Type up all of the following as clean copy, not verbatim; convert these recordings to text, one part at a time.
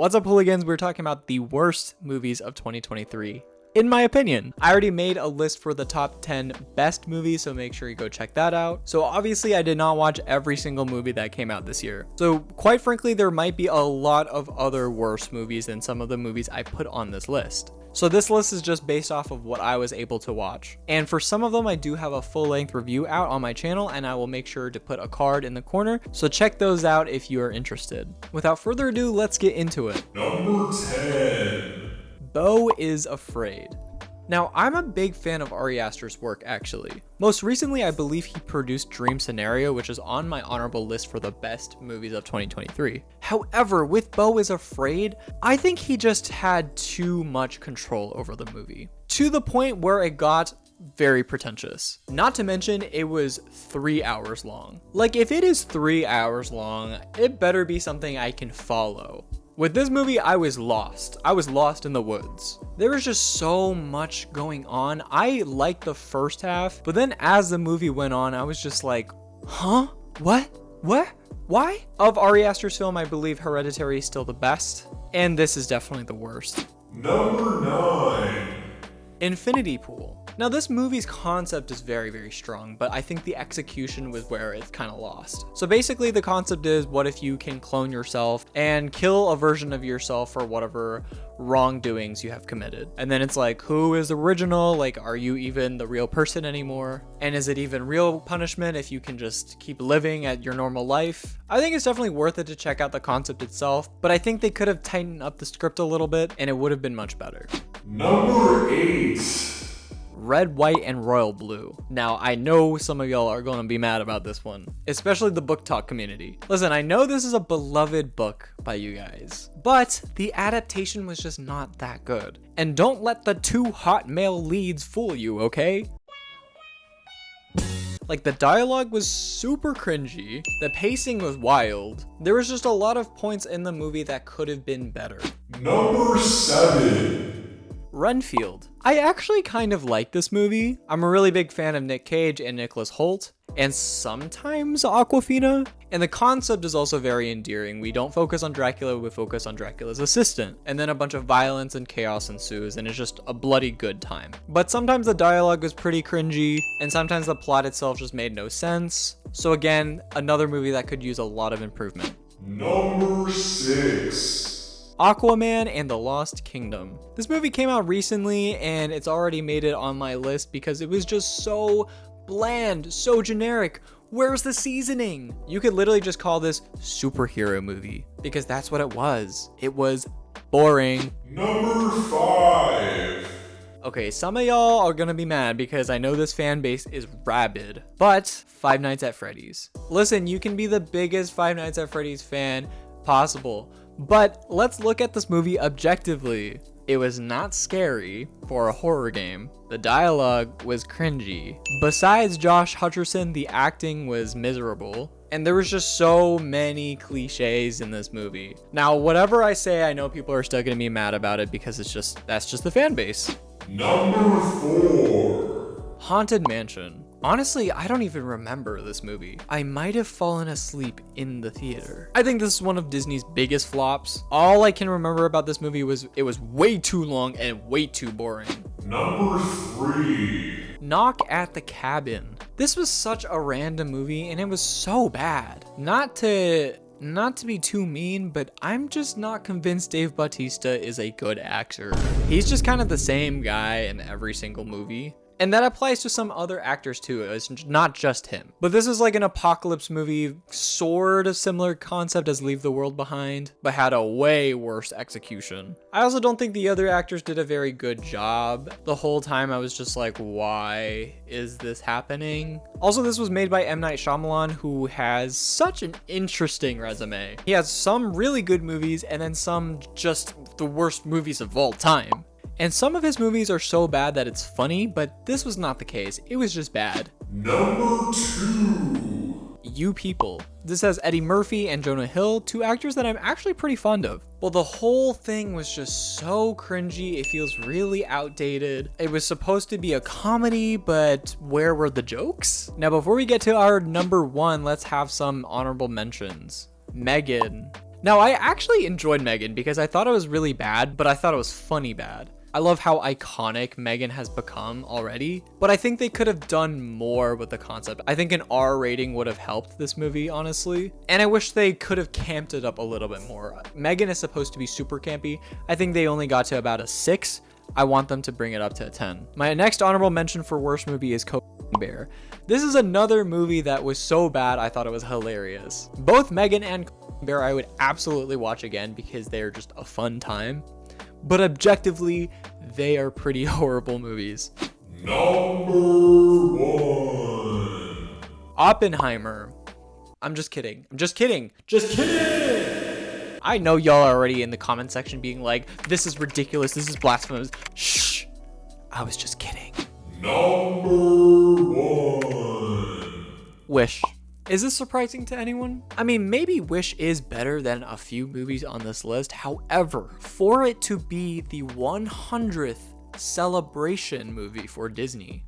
What's up, hooligans? We're talking about the worst movies of 2023. In my opinion, I already made a list for the top 10 best movies, so make sure you go check that out. So obviously I did not watch every single movie that came out this year. So quite frankly, there might be a lot of other worse movies than some of the movies I put on this list. So this list is just based off of what I was able to watch. And for some of them, I do have a full-length review out on my channel, and I will make sure to put a card in the corner. So check those out if you are interested. Without further ado, let's get into it. Number 10. Beau is Afraid. Now, I'm a big fan of Ari Aster's work, actually. Most recently, I believe he produced Dream Scenario, which is on my honorable list for the best movies of 2023. However, with Beau is Afraid, I think he just had too much control over the movie, to the point where it got very pretentious. Not to mention, it was 3 hours long. Like, if it is 3 hours long, it better be something I can follow. With this movie, I was lost. I was lost in the woods. There was just so much going on. I liked the first half, but then as the movie went on, I was just like, huh? What? Why? Of Ari Aster's film, I believe Hereditary is still the best, and this is definitely the worst. Number 9. Infinity Pool. Now, this movie's concept is very, very strong, but I think the execution was where it's kind of lost. So basically, the concept is, what if you can clone yourself and kill a version of yourself for whatever wrongdoings you have committed? And then it's like, who is original? Like, are you even the real person anymore? And is it even real punishment if you can just keep living at your normal life? I think it's definitely worth it to check out the concept itself, but I think they could have tightened up the script a little bit and it would have been much better. Number 8. Red, White, and Royal Blue. Now, I know some of y'all are going to be mad about this one, especially the book talk community. Listen, I know this is a beloved book by you guys, but the adaptation was just not that good. And don't let the two hot male leads fool you, okay? Like, the dialogue was super cringy, the pacing was wild, there was just a lot of points in the movie that could have been better. Number 7. Renfield. I actually kind of like this movie. I'm a really big fan of Nick Cage and Nicholas Hoult, and sometimes Awkwafina. And the concept is also very endearing. We don't focus on Dracula, we focus on Dracula's assistant. And then a bunch of violence and chaos ensues, and it's just a bloody good time. But sometimes the dialogue was pretty cringy, and sometimes the plot itself just made no sense. So again, another movie that could use a lot of improvement. Number 6. Aquaman and the Lost Kingdom. This movie came out recently and it's already made it on my list because it was just so bland, so generic. Where's the seasoning? You could literally just call this superhero movie because that's what it was. It was boring. Number 5. Okay, some of y'all are gonna be mad because I know this fan base is rabid, but Five Nights at Freddy's. Listen, you can be the biggest Five Nights at Freddy's fan possible, but let's look at this movie objectively. It was not scary for a horror game. The dialogue was cringy. Besides Josh Hutcherson, the acting was miserable. And there was just so many cliches in this movie. Now, whatever I say, I know people are still gonna be mad about it because that's just the fan base. Number 4. Haunted Mansion. Honestly, I don't even remember this movie. I might have fallen asleep in the theater. I think this is one of Disney's biggest flops. All I can remember about this movie was it was way too long and way too boring. Number 3. Knock at the Cabin. This was such a random movie and it was so bad. Not to be too mean, but I'm just not convinced Dave Bautista is a good actor. He's just kind of the same guy in every single movie. And that applies to some other actors too, it's not just him. But this is like an apocalypse movie, sort of similar concept as Leave the World Behind, but had a way worse execution. I also don't think the other actors did a very good job. The whole time I was just like, why is this happening? Also, this was made by M. Night Shyamalan, who has such an interesting resume. He has some really good movies and then some just the worst movies of all time. And some of his movies are so bad that it's funny, but this was not the case. It was just bad. Number 2. You People. This has Eddie Murphy and Jonah Hill, two actors that I'm actually pretty fond of. Well, the whole thing was just so cringy. It feels really outdated. It was supposed to be a comedy, but where were the jokes? Now, before we get to our number 1, let's have some honorable mentions. Megan. Now, I actually enjoyed Megan because I thought it was really bad, but I thought it was funny bad. I love how iconic Megan has become already, but I think they could have done more with the concept. I think an R rating would have helped this movie, honestly. And I wish they could have camped it up a little bit more. Megan is supposed to be super campy. I think they only got to about a 6. I want them to bring it up to a 10. My next honorable mention for worst movie is Bear. This is another movie that was so bad I thought it was hilarious. Both Megan and Bear I would absolutely watch again because they're just a fun time. But objectively, they are pretty horrible movies. Number 1. Oppenheimer. I'm just kidding. I'm just kidding. Just kidding! I know y'all are already in the comment section being like, this is ridiculous, this is blasphemous. Shh. I was just kidding. Number 1. Wish. Is this surprising to anyone? I mean, maybe Wish is better than a few movies on this list. However, for it to be the 100th celebration movie for Disney,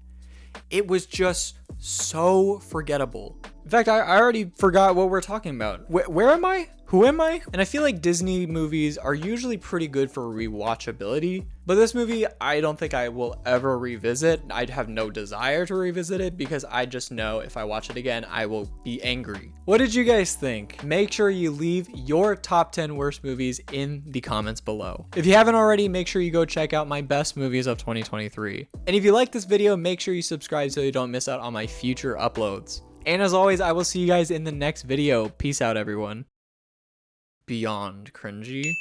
it was just so forgettable. In fact, I already forgot what we're talking about. Where am I? Who am I? And I feel like Disney movies are usually pretty good for rewatchability, but this movie, I don't think I will ever revisit. I'd have no desire to revisit it because I just know if I watch it again, I will be angry. What did you guys think? Make sure you leave your top 10 worst movies in the comments below. If you haven't already, make sure you go check out my best movies of 2023. And if you like this video, make sure you subscribe so you don't miss out on my future uploads. And as always, I will see you guys in the next video. Peace out, everyone. Beyond cringy.